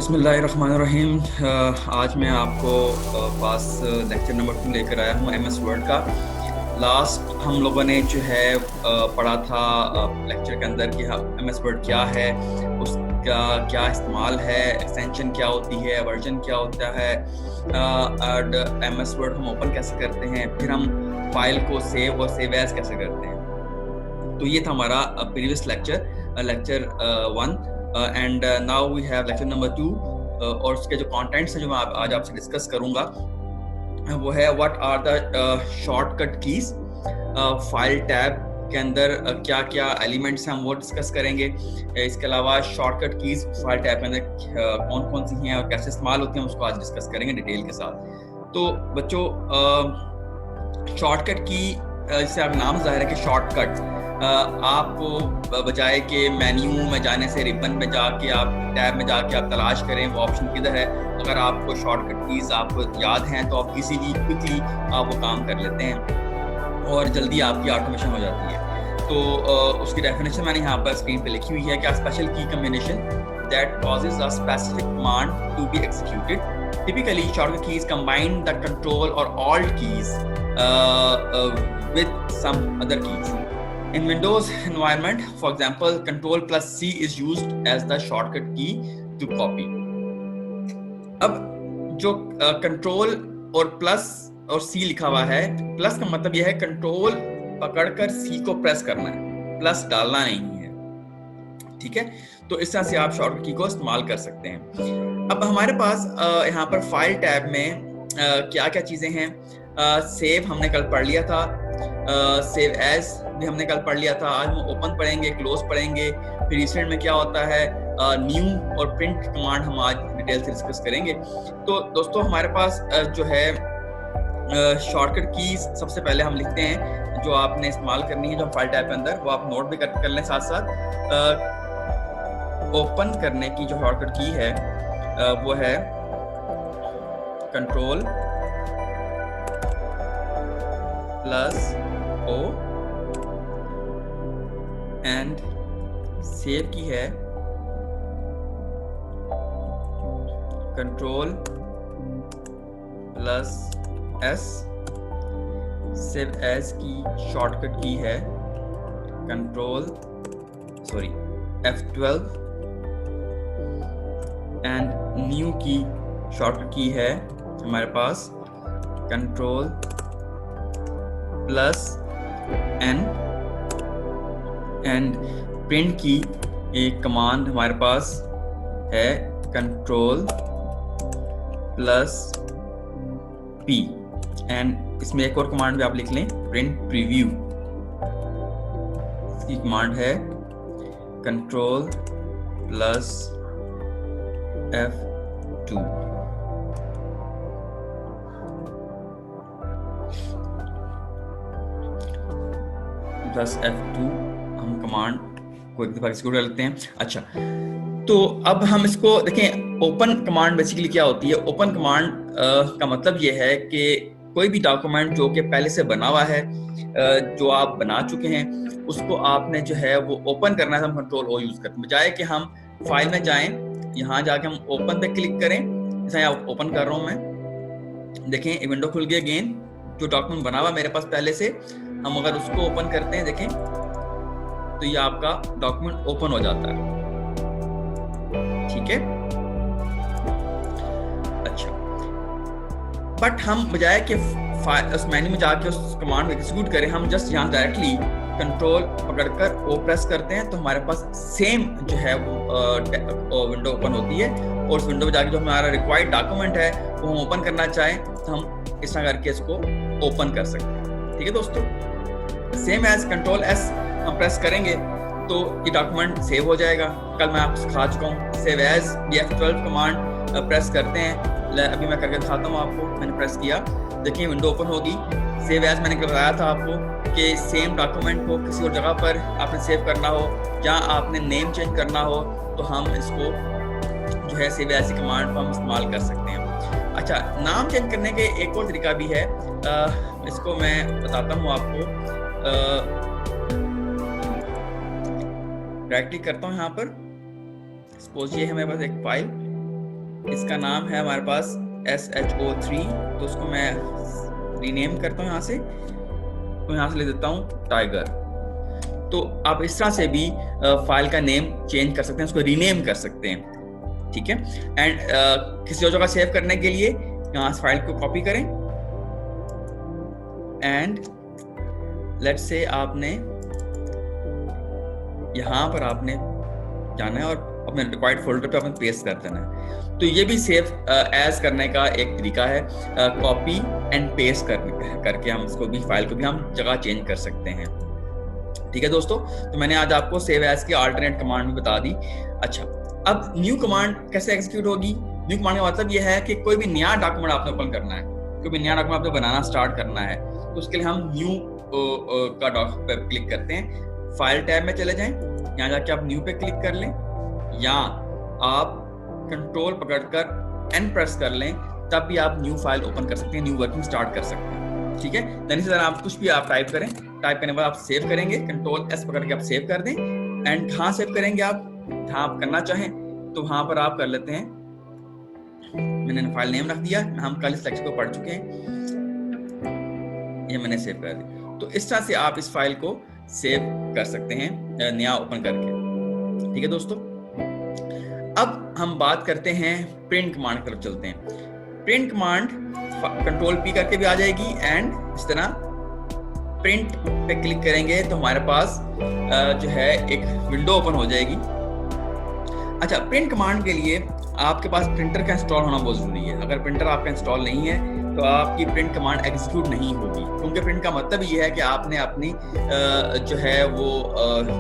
बिस्मिल्लाहिर्रहमानिर्रहीम। आज मैं आपको पास लेक्चर नंबर 2 लेकर आया हूँ एमएस वर्ड का। लास्ट हम लोगों ने जो है पढ़ा था लेक्चर के अंदर कि एमएस वर्ड क्या है, उसका क्या इस्तेमाल है, एक्सटेंशन क्या होती है, वर्जन क्या होता है, और एमएस वर्ड हम ओपन कैसे करते हैं, फिर हम फाइल को सेव और सेव एज कैसे करते हैं। तो ये था हमारा previous lecture 1 and now we have lecture number 2 और उसके जो कंटेंट्स हैं जो मैं आज आपसे डिस्कस करूंगा वो है what are the shortcut keys. File tab के अंदर क्या क्या एलिमेंट्स हैं हम वो डिस्कस करेंगे। इसके अलावा शॉर्टकट कीज फाइल टैब के अंदर कौन कौन सी हैं और कैसे इस्तेमाल होती हैं उसको आज डिस्कस करेंगे डिटेल के साथ। तो बच्चों शॉर्टकट की जैसे आप नाम जाहिर है कि शॉर्टकट, आपको बजाय के मेन्यू में जाने से रिबन में जाके आप टैब में जाके आप तलाश करें वो ऑप्शन किधर है। अगर आपको शॉर्टकट कीज आपको याद हैं तो आप इजीली क्विकली आप वो काम कर लेते हैं और जल्दी आपकी ऑटोमेशन हो जाती है। तो उसकी डेफिनेशन मैंने यहाँ पर स्क्रीन पे लिखी हुई है कि special key combination that causes a specific command to be executed. Typically, shortcut keys combine the control or alt keys with some other keys. In Windows environment, for example, Control plus C is used as the shortcut key to copy. अब जो Control और plus और C लिखा हुआ है, plus का मतलब यह है कंट्रोल पकड़कर C को प्रेस करना है, प्लस डालना नहीं है। ठीक है, तो इस तरह से आप शॉर्टकट की को इस्तेमाल कर सकते हैं। अब हमारे पास यहाँ पर फाइल टैब में क्या क्या चीजें हैं। सेव हमने कल पढ़ लिया था, सेव एज भी हमने कल पढ़ लिया था। आज हम ओपन पढ़ेंगे, क्लोज पढ़ेंगे, फिर रिसेंट में क्या होता है न्यू और प्रिंट कमांड हम आज डिटेल से डिस्कस करेंगे। तो दोस्तों हमारे पास जो है शॉर्टकट की सबसे पहले हम लिखते हैं जो आपने इस्तेमाल करनी है जो फाइल टैब के अंदर, वो आप नोट भी कर लें साथ साथ। ओपन करने की जो शॉर्टकट की है वो है control plus O and save key है control plus S. Save as key shortcut key है F12 एंड न्यू की शॉर्टकट की है हमारे पास control plus N and print की एक कमांड हमारे पास है कंट्रोल प्लस पी एंड इसमें एक और कमांड भी आप लिख लें प्रिंट प्रीव्यू। इसकी कमांड है control plus F2। Plus F2 हम कमांड को एक दफा एग्जीक्यूट कर लेते हैं। अच्छा, तो अब हम इसको देखें। ओपन कमांड बेसिकली क्या होती है? ओपन कमांड का मतलब ये है कि कोई भी डॉक्यूमेंट जो कि पहले से बना हुआ है, जो आप बना चुके हैं, उसको आपने जो है वो ओपन करना है। हम कंट्रोल ओ यूज करते हैं, बजाय कि हम फाइल में जाएं, यहाँ जाके हम ओपन पे क्लिक करें। जैसे यहाँ ओपन कर रहा हूँ मैं, देखें एक विंडो खुल गई अगेन, जो डॉक्यूमेंट बना हुआ मेरे पास पहले से। हम अगर उसको ओपन करते हैं देखें तो ये आपका डॉक्यूमेंट ओपन हो जाता है। ठीक है, अच्छा, बट हम बजाय कि उस मेन्यू में जाके उस कमांड को एग्जीक्यूट करें, हम जस्ट यहाँ डायरेक्टली कंट्रोल पकड़कर ओ प्रेस करते हैं तो हमारे पास सेम जो है वो विंडो ओपन होती है। और उस विंडो में जाके जो हमारा रिक्वायर्ड डॉक्यूमेंट है वो हम ओपन करना चाहें तो हम इस तरह करके इसको ओपन कर सकते हैं। ठीक है दोस्तों, सेम एज कंट्रोल एस हम प्रेस करेंगे तो ये डॉक्यूमेंट सेव हो जाएगा। कल मैं आपको सिखा चुका हूँ save as F12 command press करते हैं। अभी मैं करके दिखाता हूँ आपको। मैंने प्रेस किया, देखिए विंडो ओपन होगी। सेव एज मैंने बताया था आपको कि सेम डॉक्यूमेंट को किसी और जगह पर आपने सेव करना हो या आपने नेम चेंज करना हो तो हम इसको जो है सेव एज कमांड को हम इस्तेमाल कर सकते हैं। अच्छा, नाम चेंज करने के एक और तरीका भी है, इसको मैं बताता हूँ आपको। राइट क्लिक करता हूँ यहाँ पर, सपोज ये है मेरे पास एक फाइल इसका नाम है हमारे पास SHO3, तो उसको मैं रीनेम करता हूँ यहाँ से, तो यहाँ से ले देता हूँ टाइगर। तो आप इस तरह से भी फाइल का नेम चेंज कर सकते हैं, उसको रीनेम कर सकते हैं, ठीक है। एंड किसी और जगह सेव करने के लिए यहाँ से फाइल को कॉपी करें एंड लेट्स से आपने यहाँ पर आपने जाना है और अपने रिक्वायर्ड फोल्डर पे आपने पेस्ट कर देना है। तो ये भी सेव एज करने का एक तरीका है, कॉपी एंड पेस्ट करके हम इसको भी, फाइल को भी हम जगह चेंज कर सकते हैं, ठीक है दोस्तों। तो मैंने आज आपको सेव एज की अल्टरनेट कमांड भी बता दी। अच्छा, अब न्यू कमांड कैसे एग्जीक्यूट होगी? न्यू कमांड का मतलब यह है कि कोई भी नया डॉक्यूमेंट आपने ओपन करना है, कोई भी नया डॉक्यूमेंट आपने बनाना स्टार्ट करना है, तो उसके लिए हम न्यू का डॉक्यूमेंट पे क्लिक करते हैं। फाइल टैब में चले जाएं, यहाँ जाके आप न्यू पे क्लिक कर लें, या आप कंट्रोल पकड़कर एन प्रेस कर लें, तब भी आप न्यू फाइल ओपन कर सकते हैं, न्यू वर्किंग स्टार्ट कर सकते हैं, ठीक है। इसी तरह आप कुछ भी आप टाइप करें, टाइप करने के बाद आप सेव करेंगे, कंट्रोल एस पकड़ के आप सेव कर दें। एंड कहाँ सेव करेंगे आप, जहाँ आप करना चाहें तो वहां पर आप कर लेते हैं। मैंने फाइल नेम रख दिया, हम कल इस लेक्चर को पढ़ चुके हैं, ये मैंने सेव कर दिया। तो इस तरह से आप इस फाइल को सेव कर सकते हैं नया ओपन करके, ठीक है दोस्तों। अब हम बात करते हैं प्रिंट कमांड की तरफ चलते हैं। प्रिंट कमांड कंट्रोल पी करके भी आ जाएगी एंड इस तरह प्रिंट पे क्लिक करेंगे तो हमारे पास जो है एक विंडो ओपन हो जाएगी। अच्छा, प्रिंट कमांड के लिए आपके पास प्रिंटर का इंस्टॉल होना बहुत जरूरी है। अगर प्रिंटर आपका इंस्टॉल नहीं है तो आपकी प्रिंट कमांड एग्जीक्यूट नहीं होगी, क्योंकि प्रिंट का मतलब ये है कि आपने अपनी जो है वो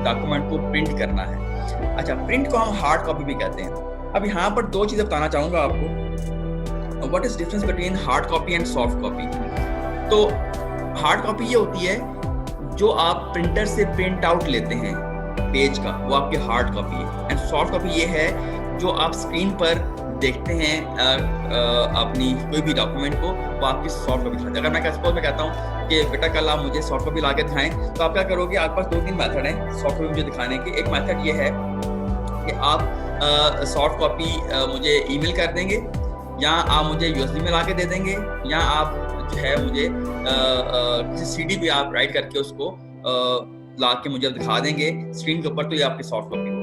डॉक्यूमेंट को प्रिंट करना है। अच्छा, प्रिंट को हम हार्ड कॉपी भी कहते हैं। अब यहाँ पर दो चीजें बताना चाहूंगा आपको, what is difference between hard copy and soft copy. तो हार्ड कॉपी ये होती है जो आप प्रिंटर से प्रिंट आउट लेते हैं पेज का, वो आपकी हार्ड कॉपी है। एंड सॉफ्ट कॉपी ये है जो आप स्क्रीन पर देखते हैं अपनी कोई भी डॉक्यूमेंट को, वो आपकी सॉफ्ट कॉपी दिखाते हैं। अगर मैं सपोज मैं कहता हूँ कि बेटा कल आप मुझे सॉफ्ट कॉपी ला के दिखाएं, तो आप क्या करोगे, आपके पास 2-3 मेथड हैं सॉफ्ट कॉपी मुझे दिखाने के। एक मेथड ये है कि आप सॉफ्ट कॉपी मुझे ईमेल कर देंगे, या आप मुझे यूएसबी में ला के दे देंगे, या आप जो है मुझे किसी सीडी पे आप राइट करके उसको ला के मुझे दिखा देंगे स्क्रीन के ऊपर, तो ये आपकी सॉफ्ट कॉपी होगी।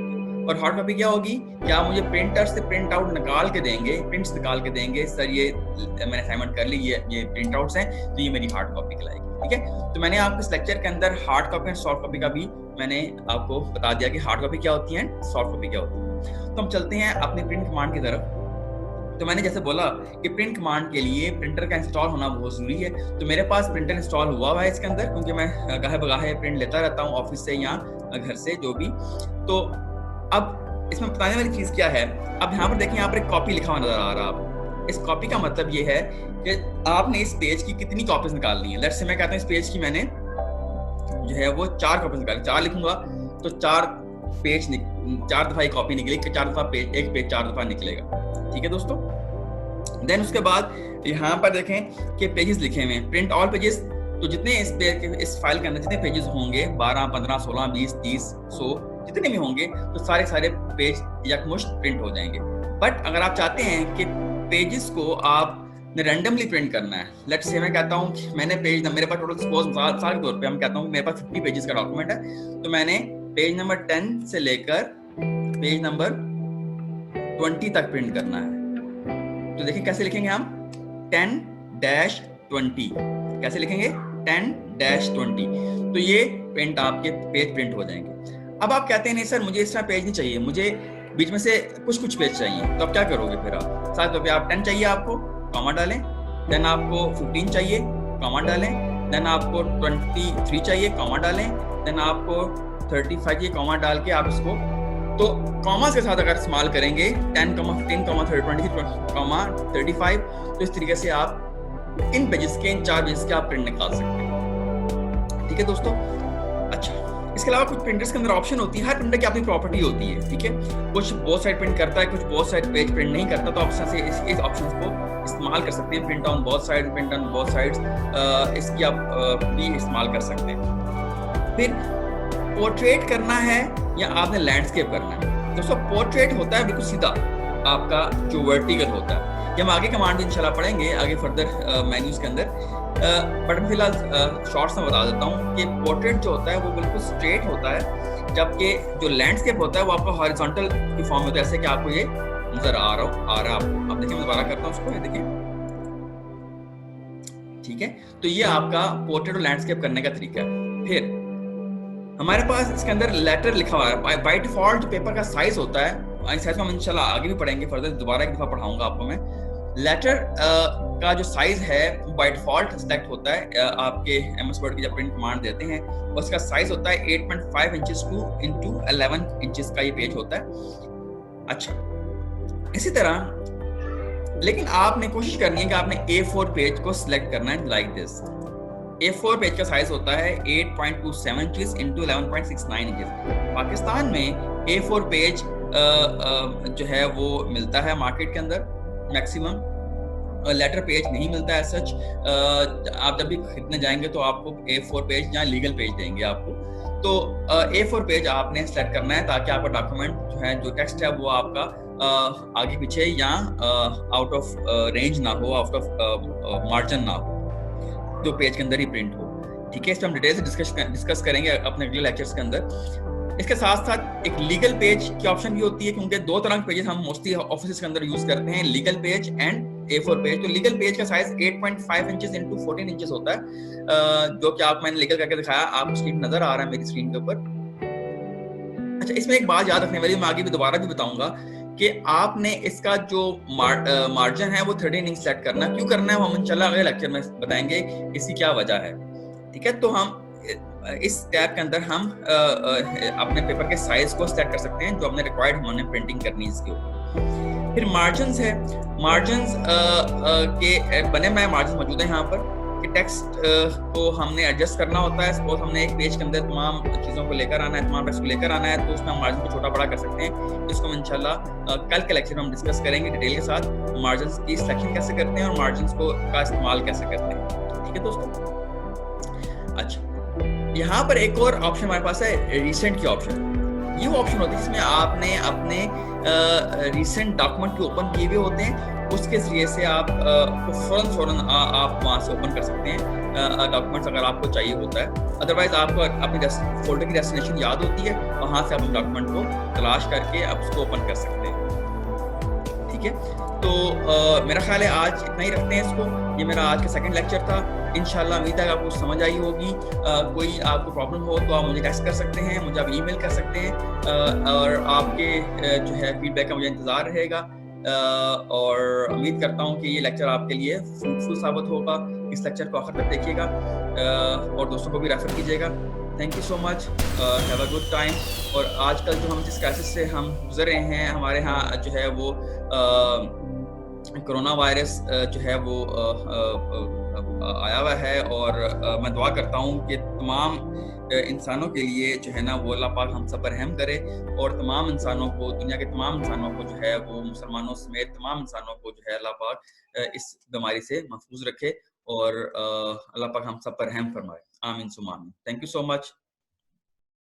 और हार्ड कॉपी क्या होगी कि आप मुझे प्रिंटर से प्रिंट आउट निकाल के देंगे, प्रिंट्स निकाल के देंगे, सर ये मैंने असाइनमेंट कर ली, ये प्रिंट आउट्स हैं, तो ये मेरी हार्ड कॉपी कहलाएगी, ठीक है। तो मैंने आपको इस लेक्चर के अंदर hard copy and soft copy का भी मैंने आपको बता दिया कि हार्ड कॉपी क्या होती है, सॉफ्ट कॉपी क्या होती है। तो हम चलते हैं अपनी प्रिंट कमांड की तरफ। तो मैंने जैसे बोला कि प्रिंट कमांड के लिए प्रिंटर का इंस्टॉल होना बहुत जरूरी है। तो मेरे पास प्रिंटर इंस्टॉल हुआ है इसके अंदर, क्योंकि मैं गाहे बगाहे प्रिंट लेता रहता हूँ ऑफिस से या घर से, जो भी। तो अब इसमें बताने वाली चीज क्या है, अब यहाँ पर देखिए, यहाँ पर एक कॉपी लिखा हुआ नजर आ रहा है आपको। इस कॉपी का मतलब ये है कि आपने इस पेज की कितनी कॉपीज निकालनी है। लेट्स से मैं कहता हूँ इस पेज की मैंने जो है वो 4 कॉपीज निकाली, 4 लिखूंगा तो 4 दफा ये कॉपी निकलेगी, 4 दफा पेज, एक पेज 4 दफा निकलेगा, ठीक है दोस्तों। देन उसके बाद यहाँ पर देखें कि पेजेस लिखे हुए हैं, प्रिंट ऑल पेजेस। तो जितने इस फाइल के अंदर जितने पेजेस होंगे, 12, 15, 16, 20, 30, 100 जितने भी होंगे, तो सारे पेज यकमुश्त प्रिंट हो जाएंगे। बट अगर आप चाहते हैं कि पेजेस को आप रैंडमली प्रिंट करना है, लेट्स से मैं कहता हूँ कि मैंने पेज, मेरे पास टोटल सपोज मिसाल के तौर पे हम कहता हूँ मेरे पास 50 पेजेस का डॉक्यूमेंट है, तो मैंने पेज नंबर 10 से लेकर पेज नंबर 20 तक प्रिंट करना है। तो देखिए कैसे लिखेंगे हम, 10-20 कैसे लिखेंगे, 10-20। तो ये प्रिंट आपके पेज प्रिंट हो जाएंगे। अब आप कहते हैं नहीं सर मुझे इस तरह पेज नहीं चाहिए, मुझे बीच में से कुछ पेज चाहिए, तो आप क्या करोगे फिर? आप साथ तो आप 10 चाहिए आपको, कॉमा डालें, देन आपको 15 चाहिए, कॉमा डालें, देन आपको 23 चाहिए, कॉमा डालें, देन आपको 35 चाहिए, कॉमा डाल के आप इसको, तो कॉमास के साथ अगर इस्तेमाल करेंगे 10, 15, 30, 35, तो इस तरीके से आप इन पेजेस के, इन 4 पेजेस के आप प्रिंट निकाल सकते हैं, ठीक है दोस्तों। अच्छा, इसके अलावा कुछ प्रिंटर्स के अंदर ऑप्शन होती है, हर प्रिंटर की अपनी प्रॉपर्टी होती है, ठीक है। कुछ बोथ साइड प्रिंट करता है, कुछ बोथ साइड पेज प्रिंट नहीं करता, तो ऑप्शन से इस ऑप्शन को इस्तेमाल कर सकते हैं, print on both side, print on both sides, इसकी आप भी इस्तेमाल कर सकते हैं। फिर पोर्ट्रेट करना है या आपने लैंडस्केप करना है। दोस्तों पोर्ट्रेट होता है बिल्कुल सीधा, आपका जो वर्टिकल होता है। ये हम आगे कमांड इंशाल्लाह पढ़ेंगे आगे फर्दर मेन्यूज के अंदर, बट मैं फिलहाल शॉर्ट्स में बता देता हूँ कि पोर्ट्रेट जो होता है वो बिल्कुल स्ट्रेट होता है, जबकि जो लैंडस्केप होता है वो आपका हॉरिजॉन्टल की फॉर्म में होता है, जैसे कि आपको ये नजर आ रहा है आपको। आप देखिए, मैं दोबारा करता हूँ उसको, ये देखिए, ठीक है। तो ये आपका पोर्ट्रेट और लैंडस्केप करने का तरीका है। फिर हमारे पास इसके अंदर लेटर लिखा हुआ है। बाय डिफॉल्ट जो पेपर का साइज होता है, इस साइज को हम इंशाल्लाह आगे भी पढ़ेंगे फर्दर, दोबारा एक दफा पढ़ाऊंगा आपको मैं। लेटर का जो साइज है वो बाय डिफॉल्ट सिलेक्ट होता है। आपके एमएस वर्ड की जब प्रिंट कमांड देते हैं उसका साइज होता है 8.5 इंचेस टू इंटू 11 इंचेस का ये पेज होता है। अच्छा, इसी तरह लेकिन आपने कोशिश करनी है कि आपने A4 पेज को सिलेक्ट करना है लाइक दिस। A4 पेज का साइज होता है 8.27 इंचेस इंटू 11.69 इंचेस। पाकिस्तान में A4 पेज जो है वो मिलता है मार्केट के अंदर मैक्सिमम, लेटर पेज नहीं मिलता है सच। आप जब भी खरीदने जाएंगे तो आपको A4 पेज या लीगल पेज देंगे आपको। तो A4 पेज आपने सेलेक्ट करना है ताकि आपका डॉक्यूमेंट जो है, जो टेक्स्ट है वो आपका आगे पीछे या आउट ऑफ रेंज ना हो, आउट ऑफ मार्जिन ना हो, जो पेज के अंदर ही प्रिंट हो। ठीक है, इस पर हम डिटेल से डिस्कस करेंगे अपने अगले लेक्चर्स के अंदर। इसके साथ साथ एक लीगल पेज की ऑप्शन भी होती है, क्योंकि दो तरह के पेजेस हम मोस्टली ऑफिस के अंदर यूज करते हैं, legal page and A4 page. तो लीगल पेज का साइज 8.5 इंचेस इंटू 14 इंचेस होता है, जो कि आप मैंने लीगल करके दिखाया, आपको स्क्रीन नजर आ रहा है मेरी स्क्रीन के ऊपर। अच्छा, इसमें एक बात याद रखने वाली, मैं आगे भी दोबारा भी बताऊंगा कि आपने इसका जो मार्जिन है वो 13 इंच सेट करना। क्यों करना है वो हम इंशाल्लाह अगले लेक्चर में बताएंगे इसकी क्या वजह है। ठीक है, तो हम इस टैब के अंदर हम अपने पेपर के साइज को सेट कर सकते हैं जो हमने रिक्वायर्ड हमने प्रिंटिंग करनी है इसके ऊपर। फिर मार्जिन्स है, मार्जिन्स के बने बनाए मार्जिन मौजूद है यहाँ पर कि टेक्स्ट को हमने एडजस्ट करना होता है। सपोज हमने एक पेज के अंदर तमाम चीज़ों को लेकर आना है, तमाम टेक्स्ट को लेकर आना है, तो उसमें हम मार्जिन को छोटा बड़ा कर सकते हैं। इसको हम इंशाल्लाह कल के लेक्चर में हम डिस्कस करेंगे डिटेल के साथ, मार्जिन की सिलेक्शन कैसे करते हैं और मार्जिन को का इस्तेमाल कैसे करते हैं। ठीक है दोस्तों। अच्छा, यहाँ पर एक और ऑप्शन हमारे पास है, रिसेंट की ऑप्शन। ये वो ऑप्शन होती है जिसमें आपने अपने रिसेंट डॉक्यूमेंट के ओपन किए हुए होते हैं, उसके जरिए से आप फौरन आप वहाँ से ओपन कर सकते हैं डॉक्यूमेंट्स अगर आपको चाहिए होता है। अदरवाइज आपको अपनी फोल्डर की डेस्टिनेशन याद होती है, वहाँ से आप उन डॉक्यूमेंट को तलाश करके आप उसको ओपन कर सकते हैं। ठीक है, तो मेरा ख्याल है आज इतना ही रखते हैं इसको। ये मेरा आज का सेकंड लेक्चर था। इंशाल्लाह उम्मीद है कि आपको समझ आई होगी। कोई आपको प्रॉब्लम हो तो आप मुझे टेक्स्ट कर सकते हैं, मुझे आप ईमेल कर सकते हैं, और आपके जो है फीडबैक का मुझे इंतज़ार रहेगा। और उम्मीद करता हूँ कि ये लेक्चर आपके लिए फ्रूटफुल साबित होगा। इस लेक्चर को आखिर तक देखिएगा और दोस्तों को भी रेफर कीजिएगा। Thank you so much, have a good time. और आजकल जो हम जिस क्राइसिस से हम गुजर रहे हैं, हमारे यहाँ जो है वो कोरोना वायरस जो है वो आया हुआ है, और मैं दुआ करता हूँ कि तमाम इंसानों के लिए जो है ना वो अल्लाह पाक हम सब पर रहम करे, और तमाम इंसानों को, दुनिया के तमाम इंसानों को जो है वो मुसलमानों समेत तमाम इंसानों को जो है अल्लाह पाक इस बीमारी से महफूज रखे, और अल्लाह पाक हम सब पर रहम फरमाए। आमीन सुमा आमीन। Thank you so much.